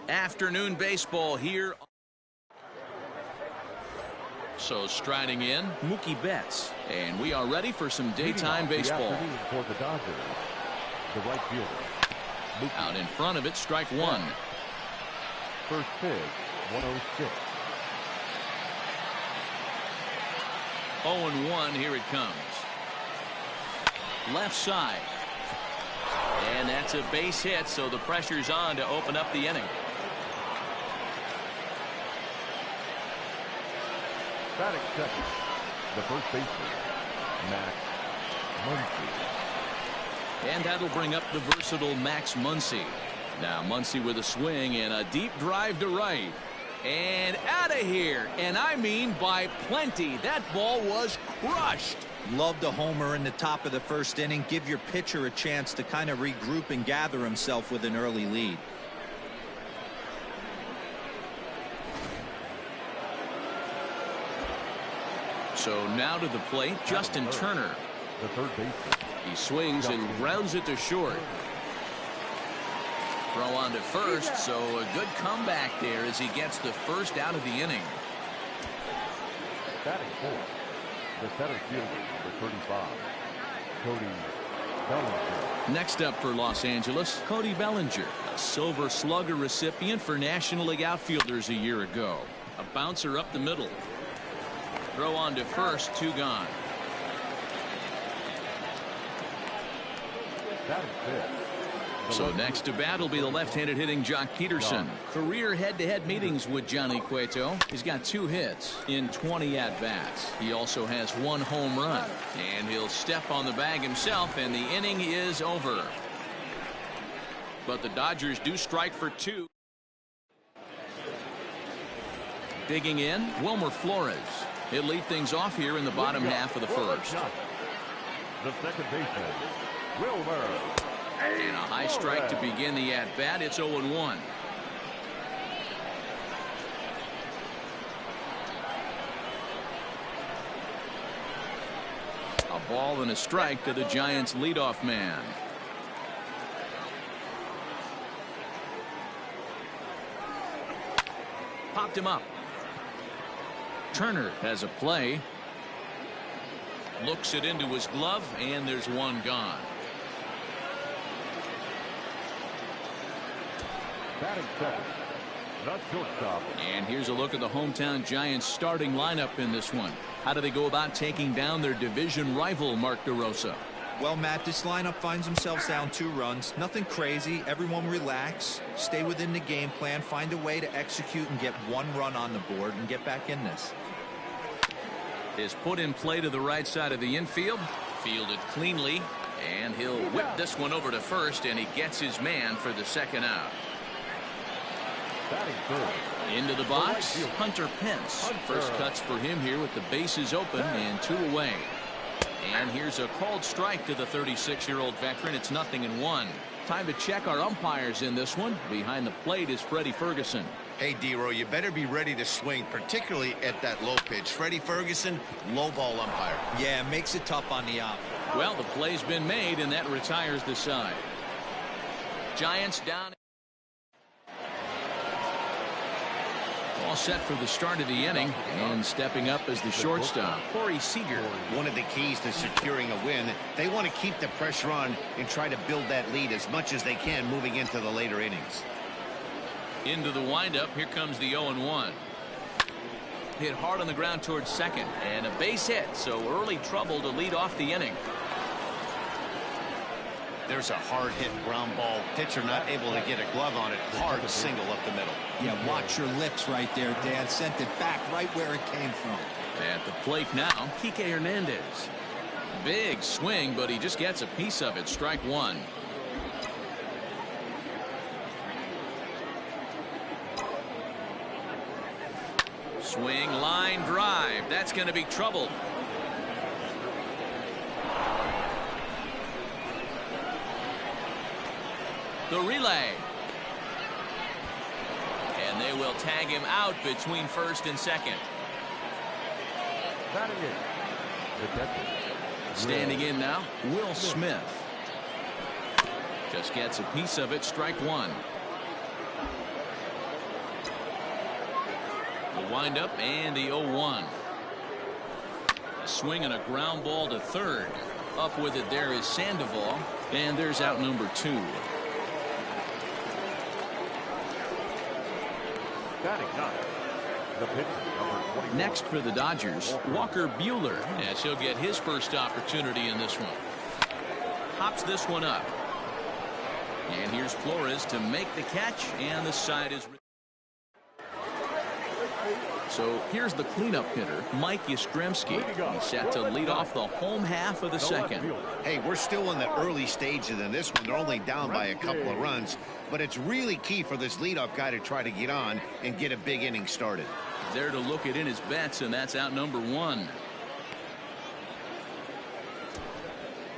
Afternoon baseball here. So striding in, Mookie Betts. And we are ready for some daytime baseball. For the Dodgers, the right fielder. Mookie. Out in front of it, strike one. First pitch, 106. 0-1, here it comes. Left side. And that's a base hit, so the pressure's on to open up the inning. Batting second, the first baseman, Max Muncy. And that'll bring up the versatile Max Muncy. Now Muncy with a swing and a deep drive to right. And out of here. And I mean by plenty. That ball was crushed. Love the homer in the top of the first inning. Give your pitcher a chance to kind of regroup and gather himself with an early lead. So now to the plate, Justin Turner. The third baseman. He swings and grounds it to short. Throw on to first, so a good comeback there as he gets the first out of the inning. Batting fourth, the center fielder, number 35, Cody Bellinger. Next up for Los Angeles, Cody Bellinger, a Silver Slugger recipient for National League outfielders a year ago. A bouncer up the middle. Throw on to first, two gone. Batting fifth. So next to bat will be the left-handed hitting Jock Peterson. Career head-to-head meetings with Johnny Cueto. He's got 2 hits in 20 at-bats. He also has 1 home run. And he'll step on the bag himself, and the inning is over. But the Dodgers do strike for 2. Digging in, Wilmer Flores. He'll lead things off here in the bottom half of the first. The second baseman, Wilmer. And a high strike to begin the at-bat. It's 0-1. A ball and a strike to the Giants' leadoff man. Popped him up. Turner has a play. Looks it into his glove, and there's one gone. Batting second, the shortstop. And here's a look at the hometown Giants starting lineup in this one. How do they go about taking down their division rival, Mark DeRosa? Well, Matt, this lineup finds themselves down 2 runs. Nothing crazy. Everyone relax. Stay within the game plan. Find a way to execute and get 1 run on the board and get back in this. Is put in play to the right side of the infield. Fielded cleanly. And he'll whip this one over to first, and he gets his man for the second out. Batting third. Into the box, Hunter Pence. First cuts for him here with the bases open and 2 away. And here's a called strike to the 36-year-old veteran. It's 0-1. Time to check our umpires in this one. Behind the plate is Freddie Ferguson. Hey, D-Row, you better be ready to swing, particularly at that low pitch. Freddie Ferguson, low ball umpire. Yeah, makes it tough on the ump. Well, the play's been made, and that retires the side. Giants down. All set for the start of the inning, and stepping up as the shortstop, Corey Seager. One of the keys to securing a win, they want to keep the pressure on and try to build that lead as much as they can moving into the later innings. Into the windup, here comes the 0-1. Hit hard on the ground towards second, and a base hit, so early trouble to lead off the inning. There's a hard hit ground ball. Pitcher not able to get a glove on it. Hard single up the middle. Yeah, watch your lips right there, Dan. Sent it back right where it came from. At the plate now, Kike Hernandez. Big swing, but he just gets a piece of it. Strike 1. Swing, line drive. That's going to be trouble. The relay. And they will tag him out between first and second. Batting in, the catcher. Standing in now, Will Smith. Just gets a piece of it. Strike 1. The windup and the 0-1. A swing and a ground ball to third. Up with it there is Sandoval, and there's out number 2. Batting ninth, the pitcher, number 21. Next for the Dodgers, Walker Buehler, as he'll get his first opportunity in this one. Hops this one up. And here's Flores to make the catch, and the side is... So here's the cleanup hitter, Mike Yastrzemski. He's set to lead off the home half of the second. Hey, we're still in the early stages in this one. They're only down by a couple of runs, but it's really key for this leadoff guy to try to get on and get a big inning started. There to look it in his bets, and that's out number 1.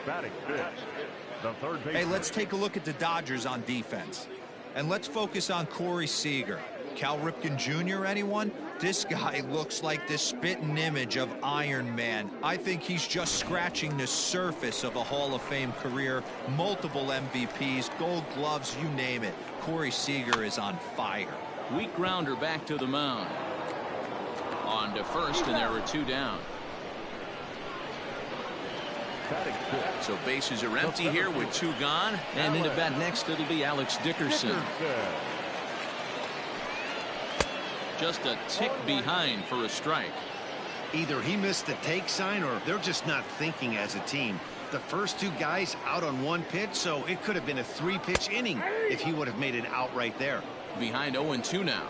Batting fifth, the third baseman. Hey, let's take a look at the Dodgers on defense. And let's focus on Corey Seager. Cal Ripken Jr., anyone? This guy looks like the spitting image of Iron Man. I think he's just scratching the surface of a Hall of Fame career. Multiple MVPs, Gold Gloves, you name it. Corey Seager is on fire. Weak grounder back to the mound. On to first, and there were 2 down. So bases are empty here with 2 gone. And into bat next, it'll be Alex Dickerson. Just a tick behind for a strike. Either he missed the take sign or they're just not thinking as a team. The first 2 guys out on 1 pitch, so it could have been a 3-pitch inning if he would have made it out right there. Behind 0-2 now.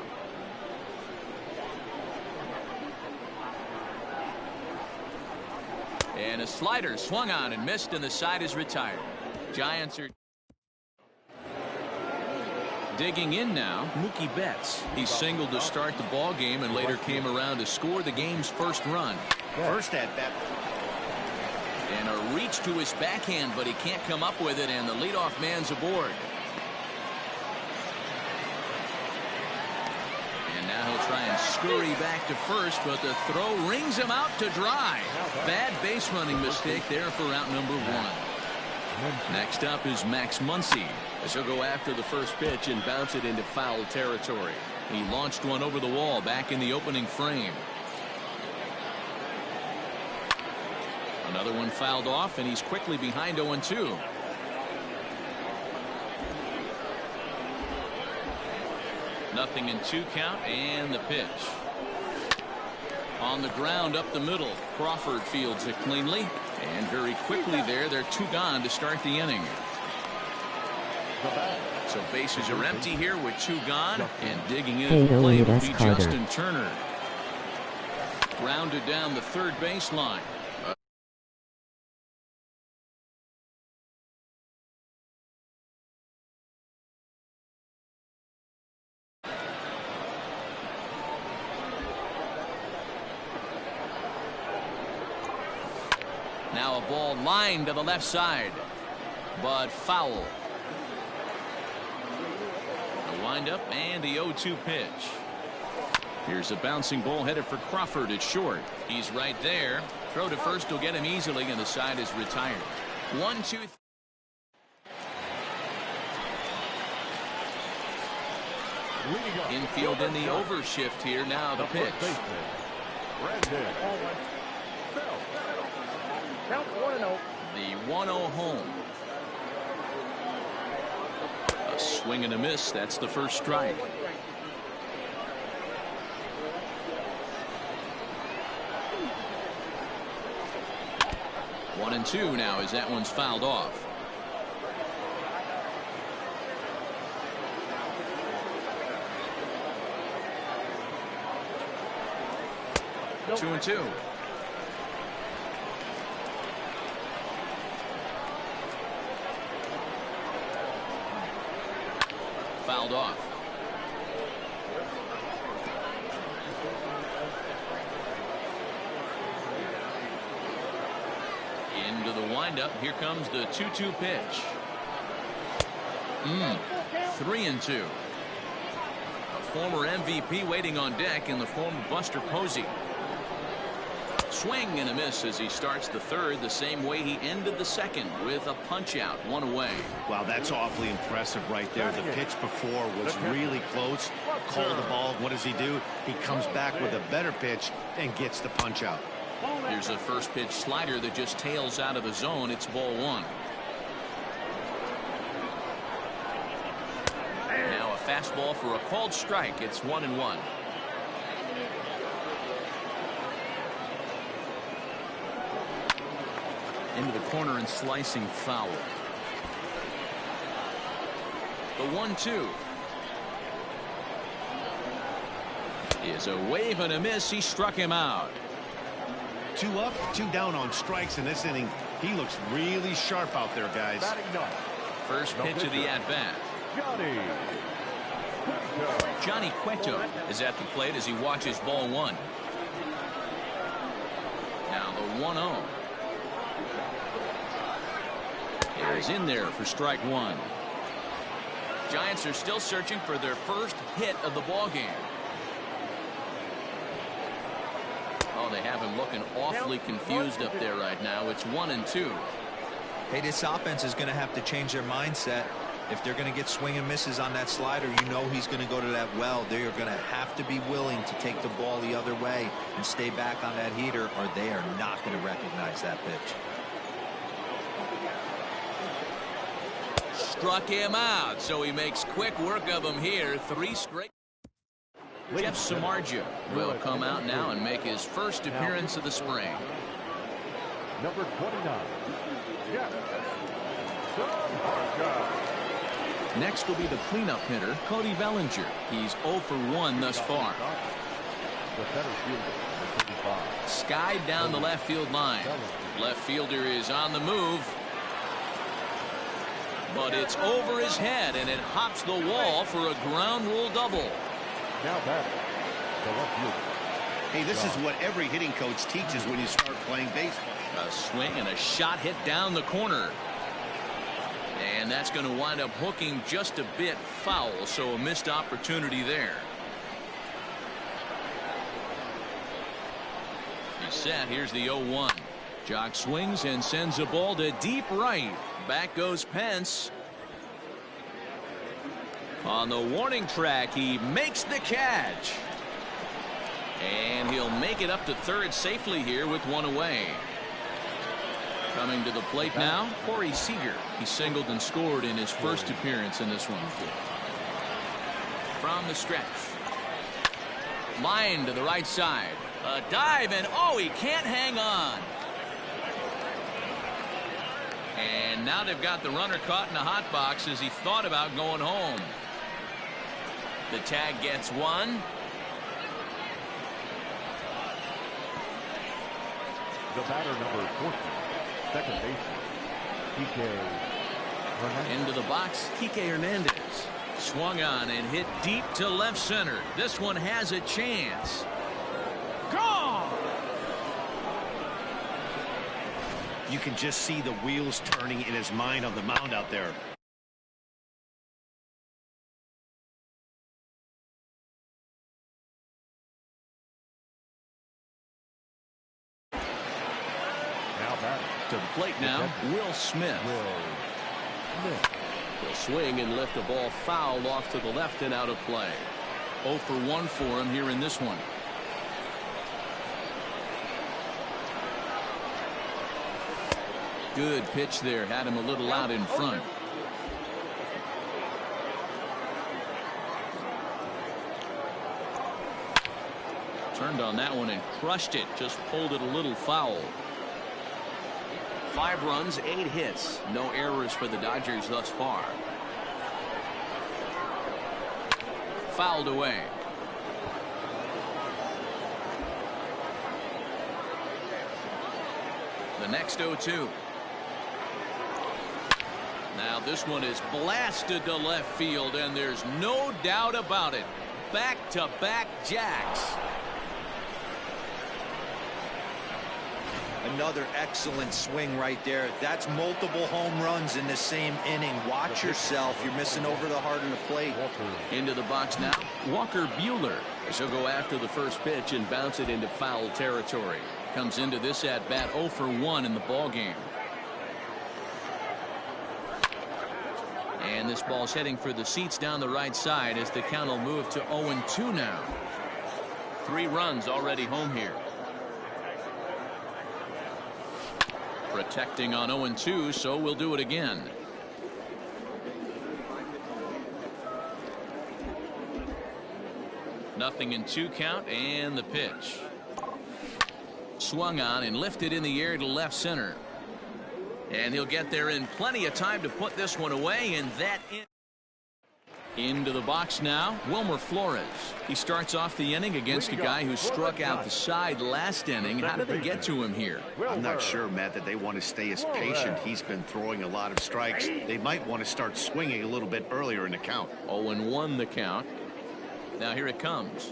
And a slider swung on and missed, and the side is retired. Giants are digging in now. Mookie Betts. He singled to start the ball game and later came around to score the game's first run. First at bat. And a reach to his backhand, but he can't come up with it, and the leadoff man's aboard. And now he'll try and scurry back to first, but the throw rings him out to dry. Bad base running mistake there for out number 1. Next up is Max Muncy, as he'll go after the first pitch and bounce it into foul territory. He launched one over the wall back in the opening frame. Another one fouled off, and he's quickly behind 0-2. Nothing in 2 count, and the pitch. On the ground up the middle. Crawford fields it cleanly, and very quickly there, they're 2 gone to start the inning. So bases are empty here with 2 gone, and digging in at the plate will be Justin Turner. Grounded down the third baseline. Now a ball lined to the left side, but foul. The windup and the 0-2 pitch. Here's a bouncing ball headed for Crawford at short. He's right there. Throw to first will get him easily, and the side is retired. 1-2. Infield in the overshift here. Now the pitch. The 1-0 home. A swing and a miss. That's the first strike. One and 2 now as that one's fouled off. Nope. 2-2. Fouled off. Into the windup. Here comes the 2-2 pitch. 3-2. A former MVP waiting on deck in the form of Buster Posey. Swing and a miss as he starts the third the same way he ended the second with a punch out, one away. Wow, that's awfully impressive right there. The pitch before was really close. Call the ball. What does he do? He comes back with a better pitch and gets the punch out. Here's a first pitch slider that just tails out of the zone. It's ball one. Now a fastball for a called strike. It's 1-1. Into the corner and slicing foul. The 1-2 is a wave and a miss. He struck him out. 2 up, 2 down on strikes in this inning. He looks really sharp out there, guys. First pitch of the at-bat. Johnny Cueto is at the plate as he watches ball one. Now the 1-0 is in there for strike one. Giants are still searching for their first hit of the ball game. Oh, they have him looking awfully confused up there right now. It's 1-2. Hey, this offense is going to have to change their mindset. If they're going to get swing and misses on that slider, you know he's going to go to that well. They are going to have to be willing to take the ball the other way and stay back on that heater, or they are not going to recognize that pitch. Struck him out, so he makes quick work of him here. 3 straight. Jeff Samardzija will come out now and make his first appearance of the spring. Number 29, Jeff Samardzija. Next will be the cleanup hitter, Cody Bellinger. He's 0 for 1 thus far. The center fielder, 35. Skied down the left field line. Left fielder is on the move. But it's over his head, and it hops the wall for a ground rule double. Now batting, the left fielder. Hey, this is what every hitting coach teaches when you start playing baseball. A swing and a shot hit down the corner. And that's going to wind up hooking just a bit foul, so a missed opportunity there. He's set. Here's the 0-1. Jock swings and sends a ball to deep right. Back goes Pence. On the warning track, he makes the catch. And he'll make it up to third safely here with one away. Coming to the plate now, Corey Seager. He singled and scored in his first appearance in this one. From the stretch. Line to the right side. A dive, and oh, he can't hang on. And now they've got the runner caught in the hot box as he thought about going home. The tag gets one. The batter, number 14, second baseman, Kike Hernandez. Into the box, Kike Hernandez. Swung on and hit deep to left center. This one has a chance. Gone! You can just see the wheels turning in his mind on the mound out there. To the plate now, Will Smith. He'll swing and lift the ball foul off to the left and out of play. 0 for 1 for him here in this one. Good pitch there. Had him a little out in front. Turned on that one and crushed it. Just pulled it a little foul. 5 runs, 8 hits. No errors for the Dodgers thus far. Fouled away. The next 0-2. Now this one is blasted to left field, and there's no doubt about it. Back-to-back jacks. Another excellent swing right there. That's multiple home runs in the same inning. Watch yourself. You're missing over the heart of the plate. Into the box now, Walker Buehler. He'll go after the first pitch and bounce it into foul territory. comes into this at bat 0 for 1 in the ball game. And this ball's heading for the seats down the right side as the count will move to 0-2 now. 3 runs already home here. Protecting on 0-2, so we'll do it again. Nothing in 2 count, and the pitch. Swung on and lifted in the air to left center. And he'll get there in plenty of time to put this one away, and that into the box now, Wilmer Flores. He starts off the inning against a guy who struck out the side last inning. How did they get to him here? I'm not sure, Matt, that they want to stay as patient. He's been throwing a lot of strikes. They might want to start swinging a little bit earlier in the count. 0-1 the count. Now here it comes.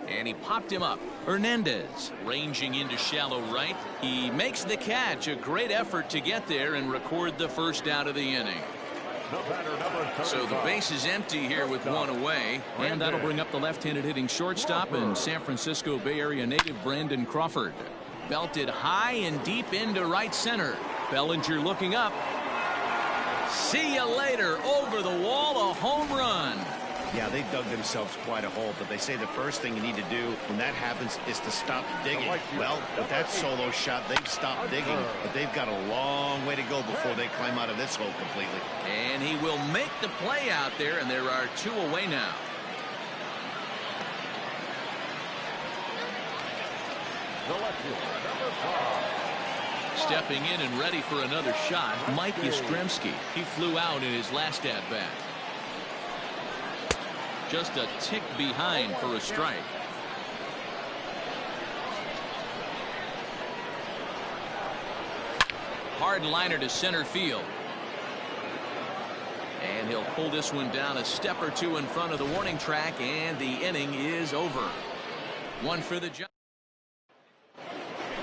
And he popped him up. Hernandez ranging into shallow right. He makes the catch. A great effort to get there and record the first out of the inning. So the base is empty here with 1 away. And that'll bring up the left-handed hitting shortstop and San Francisco Bay Area native Brandon Crawford. Belted high and deep into right center. Bellinger looking up. See you later. Over the wall, a home run. Yeah, they dug themselves quite a hole, but they say the first thing you need to do when that happens is to stop digging. Well, with that solo shot, they've stopped digging, but they've got a long way to go before they climb out of this hole completely. And he will make the play out there, and there are 2 away now. Stepping in and ready for another shot, Mike Yastrzemski. He flew out in his last at-bat. Just a tick behind for a strike. Hard liner to center field. And he'll pull this one down a step or 2 in front of the warning track, and the inning is over. 1 for the job.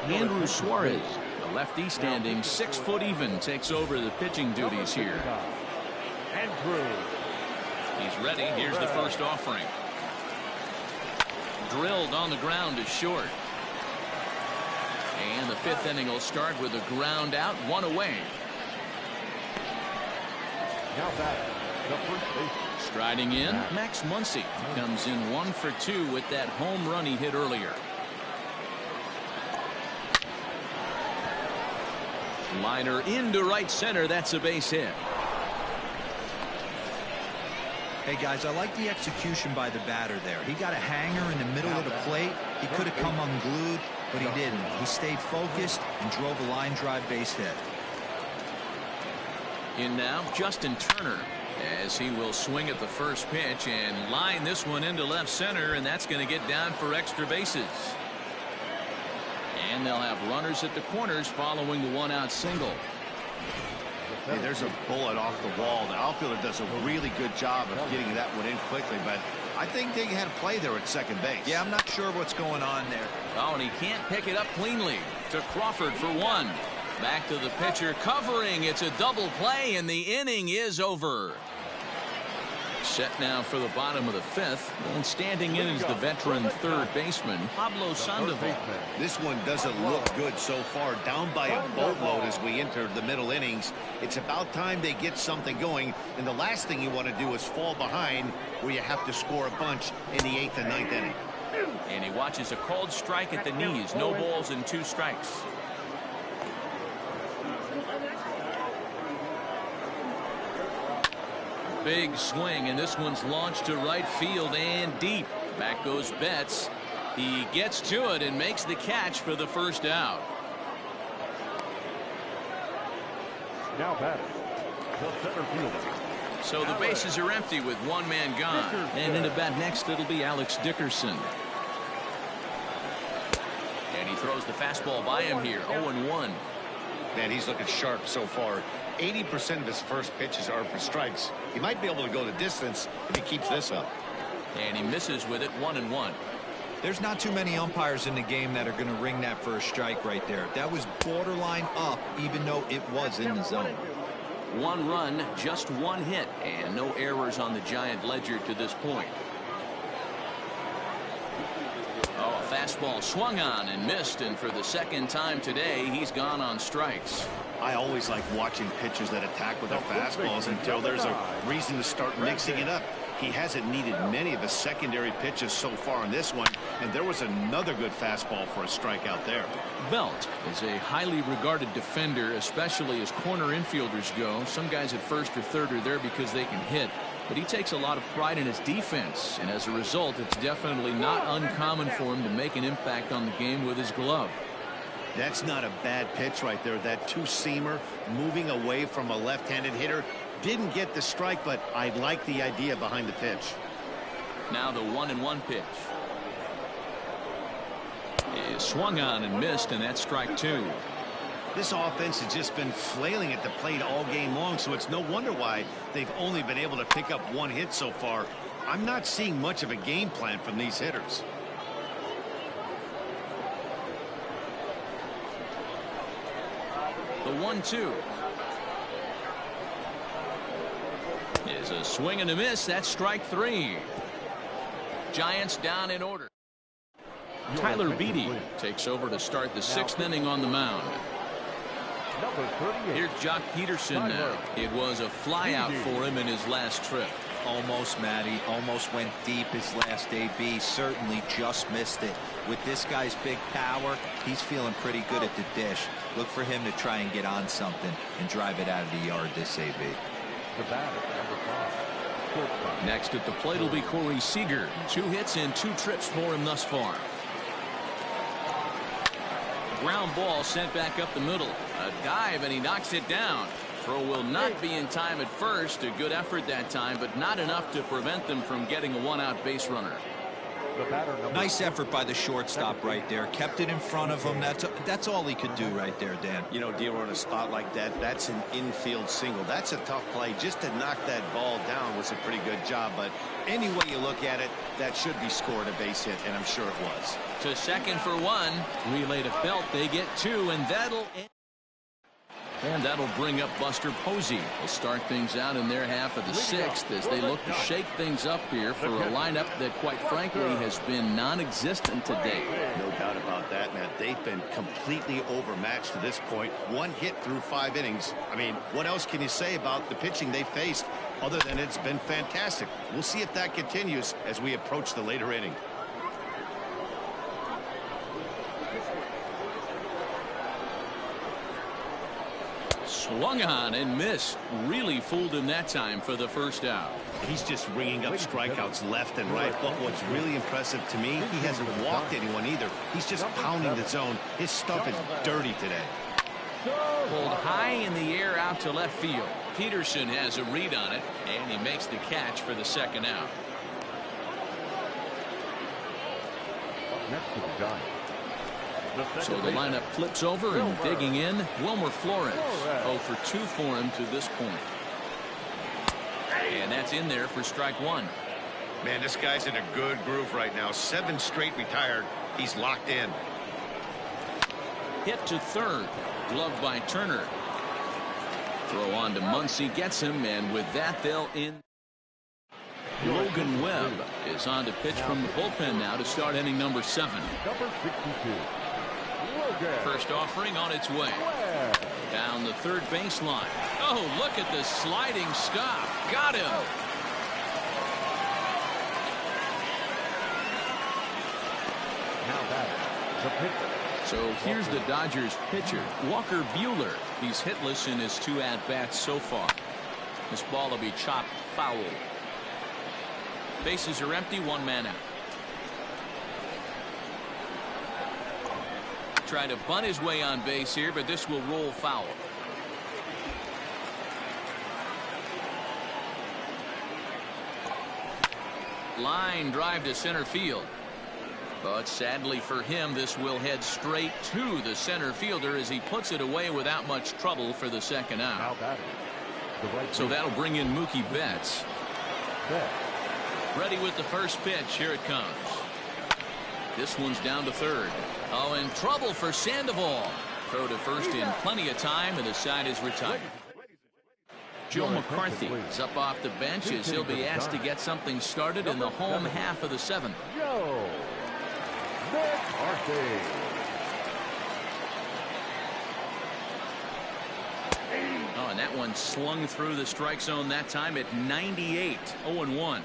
Andrew Suarez, the lefty standing 6 foot even, takes over the pitching duties here. Andrew. He's ready. Here's the first offering. Drilled on the ground to short. And the 5th inning will start with a ground out, 1 away. Now back, the first base. Striding in, Max Muncy comes in 1 for 2 with that home run he hit earlier. Liner into right center. That's a base hit. Hey, guys, I like the execution by the batter there. He got a hanger in the middle of the plate. He could have come unglued, but he didn't. He stayed focused and drove a line drive base hit. In now, Justin Turner, as he will swing at the first pitch and line this one into left center, and that's going to get down for extra bases. And they'll have runners at the corners following the 1-out single. Hey, there's a bullet off the wall. The outfielder does a really good job of getting that one in quickly, but I think they had a play there at second base. Yeah, I'm not sure what's going on there. Oh, and he can't pick it up cleanly. To Crawford for 1. Back to the pitcher, covering. It's a double play, and the inning is over. Set now for the bottom of the 5th, and standing in is the veteran third baseman, Pablo Sandoval. This one doesn't look good so far. Down by a boatload as we enter the middle innings. It's about time they get something going, and the last thing you want to do is fall behind where you have to score a bunch in the 8th and 9th inning. And he watches a called strike at the knees. No balls and 2 strikes. Big swing, and this one's launched to right field and deep. Back goes Betts. He gets to it and makes the catch for the first out. Now batting, the center fielder. So the bases are empty with 1 man gone. And in the bat next, it'll be Alex Dickerson. And he throws the fastball by him here, 0-1. Man, he's looking sharp so far. 80% of his first pitches are for strikes. He might be able to go the distance if he keeps this up. And he misses with it, 1-1. There's not too many umpires in the game that are going to ring that first strike right there. That was borderline up, even though it was in the zone. 1 run, just 1 hit, and no errors on the Giant ledger to this point. Oh, Fastball swung on and missed, and for the second time today, he's gone on strikes. I always like watching pitchers that attack with their fastballs until there's a reason to start mixing it up. He hasn't needed many of the secondary pitches so far in this one, and there was another good fastball for a strikeout there. Belt is a highly regarded defender, especially as corner infielders go. Some guys at first or third are there because they can hit, but he takes a lot of pride in his defense, and as a result, it's definitely not uncommon for him to make an impact on the game with his glove. That's not a bad pitch right there. That two-seamer moving away from a left-handed hitter. Didn't get the strike, but I like the idea behind the pitch. Now the 1-1 pitch is swung on and missed, and that's strike two. This offense has just been flailing at the plate all game long, so it's no wonder why they've only been able to pick up one hit so far. I'm not seeing much of a game plan from these hitters. The 1-2 is a swing and a miss. That's strike three. Giants down in order. Tyler Beede takes over to start the sixth inning on the mound. Number 38. Here's Jock Peterson now. It was a fly out for him in his last trip. Almost, Matty. Almost went deep his last AB. Certainly just missed it. With this guy's big power, he's feeling pretty good at the dish. Look for him to try and get on something and drive it out of the yard this AB. The batter, number 5. Shortstop. Next at the plate will be Corey Seager. 2 hits and 2 trips for him thus far. Ground ball sent back up the middle. A dive, and he knocks it down. Throw will not be in time at first. A good effort that time, but not enough to prevent them from getting a one-out base runner. The batter, number Nice effort by the shortstop right there. Kept it in front of him. That's all he could do right there, Dan. You know, Dealer, on a spot like that, that's an infield single. That's a tough play. Just to knock that ball down was a pretty good job, but any way you look at it, that should be scored a base hit, and I'm sure it was. To second for 1. Relay to Belt. They get 2, and that'll bring up Buster Posey. They'll start things out in their half of the 6th as they look to shake things up here for a lineup that, quite frankly, has been non-existent to date. No doubt about that, man. They've been completely overmatched to this point. 1 hit through 5 innings. I mean, what else can you say about the pitching they faced other than it's been fantastic? We'll see if that continues as we approach the later inning. Swung on and missed. Really fooled him that time for the first out. He's just ringing up strikeouts left and right. But what's really impressive to me, he hasn't walked anyone either. He's just pounding the zone. His stuff is dirty today. Pulled high in the air out to left field. Peterson has a read on it, and he makes the catch for the second out. next to the Giants. So the lineup flips over, and digging in, Wilmer Flores. 0 for 2 for him to this point. And that's in there for strike one. Man, this guy's in a good groove right now. 7 straight retired. He's locked in. Hit to third. Gloved by Turner. Throw on to Muncy, gets him, and with that they'll in. Logan Webb is on to pitch from the bullpen now to start inning number 7. Number 62. First offering on its way. Down the third baseline. Oh, look at the sliding stop. Got him. Now batting, the pitcher. So here's the Dodgers pitcher, Walker Buehler. He's hitless in his 2 at-bats so far. This ball will be chopped foul. Bases are empty, 1 man out. Try to bunt his way on base here, but this will roll foul. Line drive to center field. But sadly for him, this will head straight to the center fielder as he puts it away without much trouble for the second out. Now batting, the right So that'll bring in Mookie Betts. Ready with the first pitch. Here it comes. This one's down to third. Oh, in trouble for Sandoval. Throw to first in plenty of time, and the side is retired. Joe McCarthy is up off the bench as he'll be asked to get something started in the home half of the 7th. Joe McCarthy. Oh, and that one slung through the strike zone that time at 98. 0-1.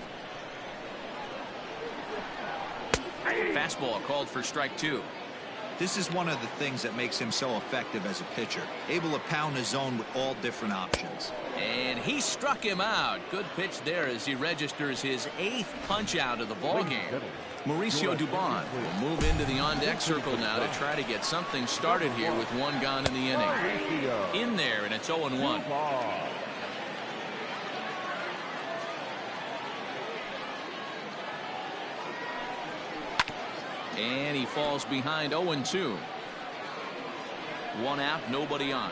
Fastball called for strike 2. This is one of the things that makes him so effective as a pitcher, able to pound the zone with all different options. And he struck him out. Good pitch there as he registers his 8th punch out of the ball game. Mauricio Dubon will move into the on-deck circle now to try to get something started here with one gone in the inning. In there, and it's 0-1. And he falls behind 0-2. One out, nobody on.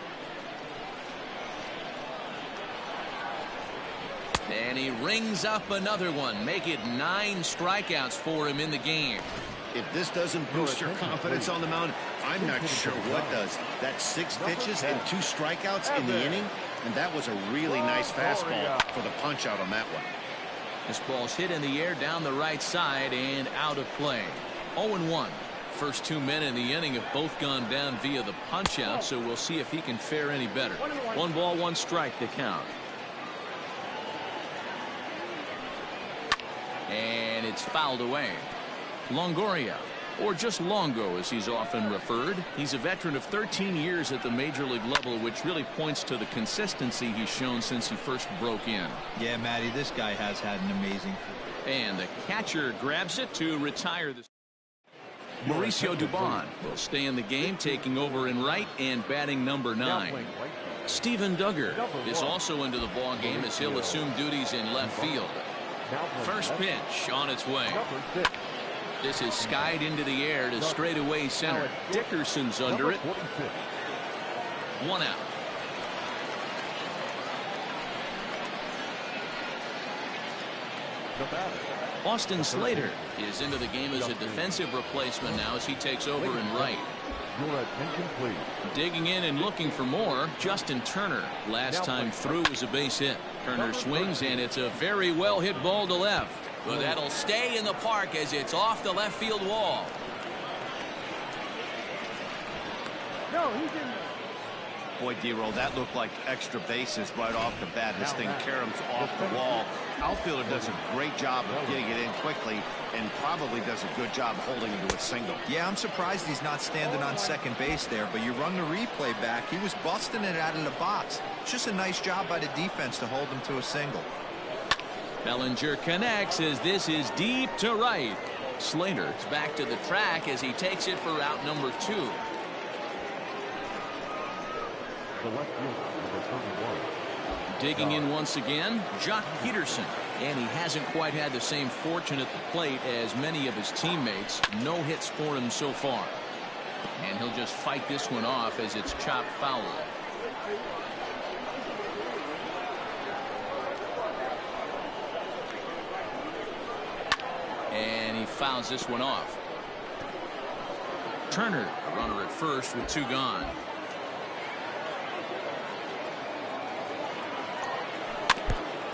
And he rings up another one. Make it 9 strikeouts for him in the game. If this doesn't boost your confidence on the mound, I'm not sure what does. That's 6 pitches and 2 strikeouts in the inning, and that was a really nice fastball for the punch out on that one. This ball's hit in the air down the right side and out of play. 0-1. First 2 men in the inning have both gone down via the punch out, so we'll see if he can fare any better. 1 ball, 1 strike to count. And it's fouled away. Longoria, or just Longo as he's often referred. He's a veteran of 13 years at the major league level, which really points to the consistency he's shown since he first broke in. Yeah, Matty, this guy has had an amazing. And the catcher grabs it to retire the. Mauricio Dubon will stay in the game, taking over in right and batting number 9. Steven Duggar is also into the ball game as he'll assume duties in left field. First pitch on its way. This is skied into the air to straightaway center. Dickerson's under it. 1 out. Austin Slater is into the game as a defensive replacement now as he takes over in right. Your attention, please. Digging in and looking for more, Justin Turner. Last time through was a base hit. Turner swings, and it's a very well hit ball to left. But that'll stay in the park as it's off the left field wall. No, he's in. Boy, D-Roll, that looked like extra bases right off the bat. This thing caroms off the wall. Outfielder does a great job of getting it in quickly and probably does a good job holding him to a single. Yeah, I'm surprised he's not standing on second base there, but you run the replay back. He was busting it out of the box. It's just a nice job by the defense to hold him to a single. Bellinger connects as this is deep to right. Slater is back to the track as he takes it for out number 2. The left fielder, number 31. Digging in once again, Jock Peterson. And he hasn't quite had the same fortune at the plate as many of his teammates. No hits for him so far. And he'll just fight this one off as it's chopped foul. And he fouls this one off. Turner, runner at first with 2 gone.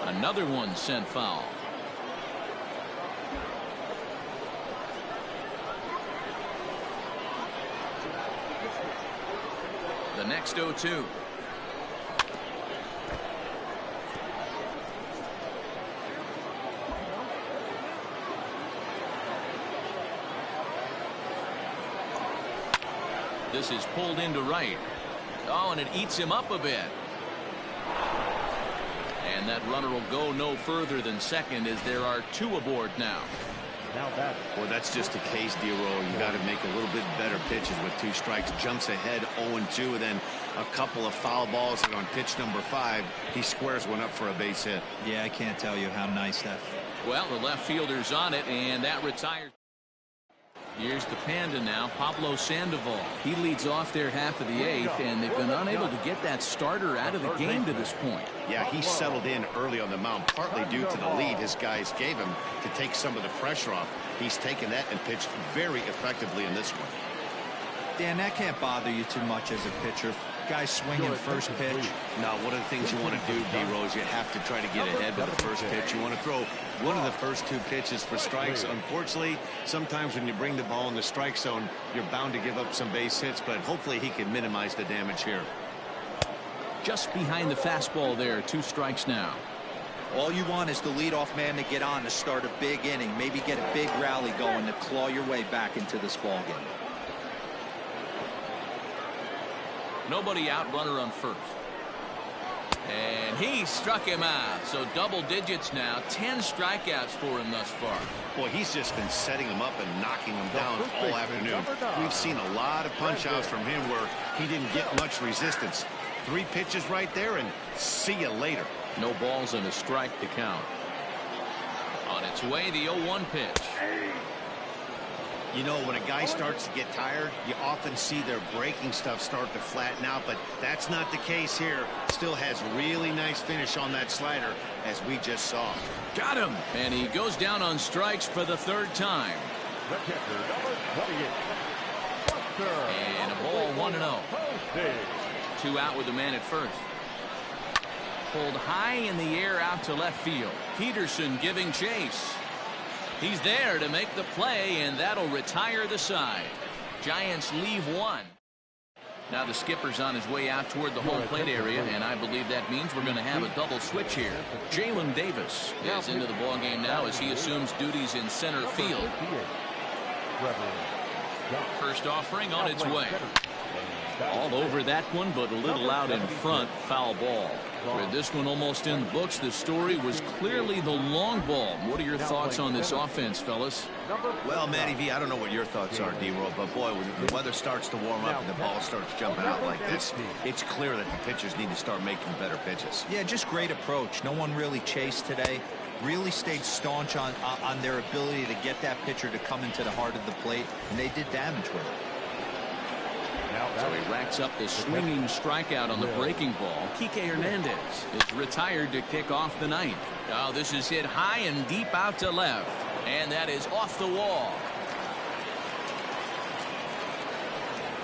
Another one sent foul. The next 0-2. This is pulled into right. Oh, and it eats him up a bit. And that runner will go no further than second as there are 2 aboard now. Now that. Well, that's just a case, D-Roll. You got to make a little bit better pitches with 2 strikes. Jumps ahead 0-2, and then a couple of foul balls, and on pitch number 5, he squares one up for a base hit. Yeah, I can't tell you how nice that. Well, the left fielder's on it, and that retires. Here's the Panda now, Pablo Sandoval. He leads off their half of the 8th, and they've been unable to get that starter out of the game to this point. Yeah, he settled in early on the mound, partly due to the lead his guys gave him to take some of the pressure off. He's taken that and pitched very effectively in this one. Dan, that can't bother you too much as a pitcher. Guys swinging first pitch. Now, one of the things you want to do, D-Rose, you have to try to get ahead with the first pitch. You want to throw one of the first 2 pitches for strikes. Unfortunately, sometimes when you bring the ball in the strike zone, you're bound to give up some base hits, but hopefully he can minimize the damage here. Just behind the fastball there. 2 strikes now. All you want is the leadoff man to get on to start a big inning. Maybe get a big rally going to claw your way back into this ball game. Nobody out, runner on first. And he struck him out. So double digits now. 10 strikeouts for him thus far. Boy, he's just been setting him up and knocking him down all afternoon. We've seen a lot of punch-outs from him where he didn't get much resistance. 3 pitches right there, and see you later. No balls and a strike to count. On its way, the 0-1 pitch. You know, when a guy starts to get tired, you often see their breaking stuff start to flatten out, but that's not the case here. Still has really nice finish on that slider, as we just saw. Got him! And he goes down on strikes for the 3rd time. The catcher, number 28. Buster. And a ball, 1-0. 2 out with the man at first. Pulled high in the air out to left field. Peterson giving chase. He's there to make the play, and that'll retire the side. Giants leave 1. Now the skipper's on his way out toward the home plate area, and I believe that means we're going to have a double switch here. Jalen Davis is into the ballgame now as he assumes duties in center field. First offering on its way. All over that one, but a little out in front. Foul ball. With this one almost in the books, the story was clearly the long ball. What are your thoughts on this offense, fellas? Well, Matty V, I don't know what your thoughts are, D-Roll, but boy, when the weather starts to warm up and the ball starts jumping out like this, it's clear that the pitchers need to start making better pitches. Yeah, just great approach. No one really chased today. Really stayed staunch on their ability to get that pitcher to come into the heart of the plate, and they did damage with it. So he racks up the swinging strikeout on the breaking ball. Kike Hernandez is retired to kick off the 9th. Now this is hit high and deep out to left. And that is off the wall.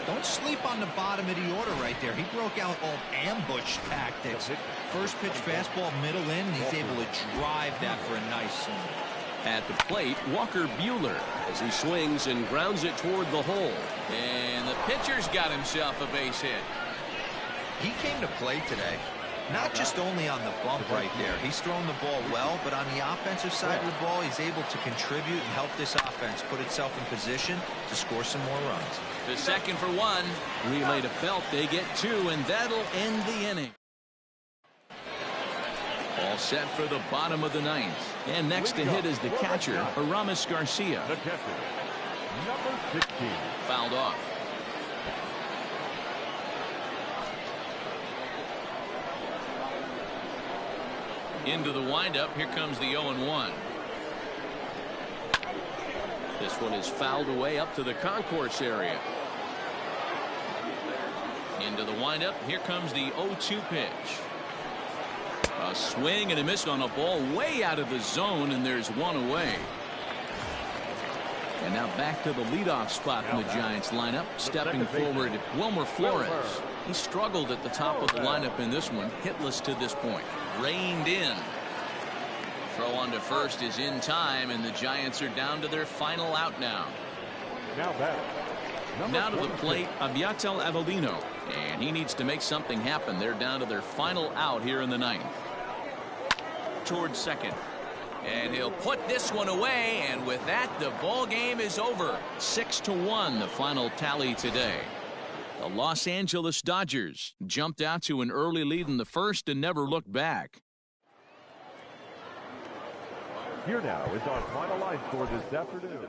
Don't sleep on the bottom of the order right there. He broke out all ambush tactics. First pitch fastball middle in, and he's able to drive that for a nice swing. At the plate, Walker Buehler as he swings and grounds it toward the hole. And the pitcher's got himself a base hit. He came to play today, not just only on the bump right there. He's thrown the ball well, but on the offensive side of the ball, he's able to contribute and help this offense put itself in position to score some more runs. The second for 1. Relay to Belt. They get 2, and that'll end the inning. All set for the bottom of the 9th. And next to hit is the catcher, Aramis Garcia. The catcher, number 16. Fouled off. Into the windup. Here comes the 0-1. This one is fouled away up to the concourse area. Into the windup. Here comes the 0-2 pitch. A swing and a miss on a ball way out of the zone, and there's 1 away. And now back to the leadoff spot in the Giants lineup. Stepping forward, Wilmer Flores. He struggled at the top of the lineup in this one, hitless to this point. Reined in. Throw on to first is in time, and the Giants are down to their final out now. Now to the plate, Aviatel Avellino. And he needs to make something happen. They're down to their final out here in the 9th. Towards second. And he'll put this one away, and with that, the ball game is over. 6-1, the final tally today. The Los Angeles Dodgers jumped out to an early lead in the first and never looked back. Here now is our final line score this afternoon.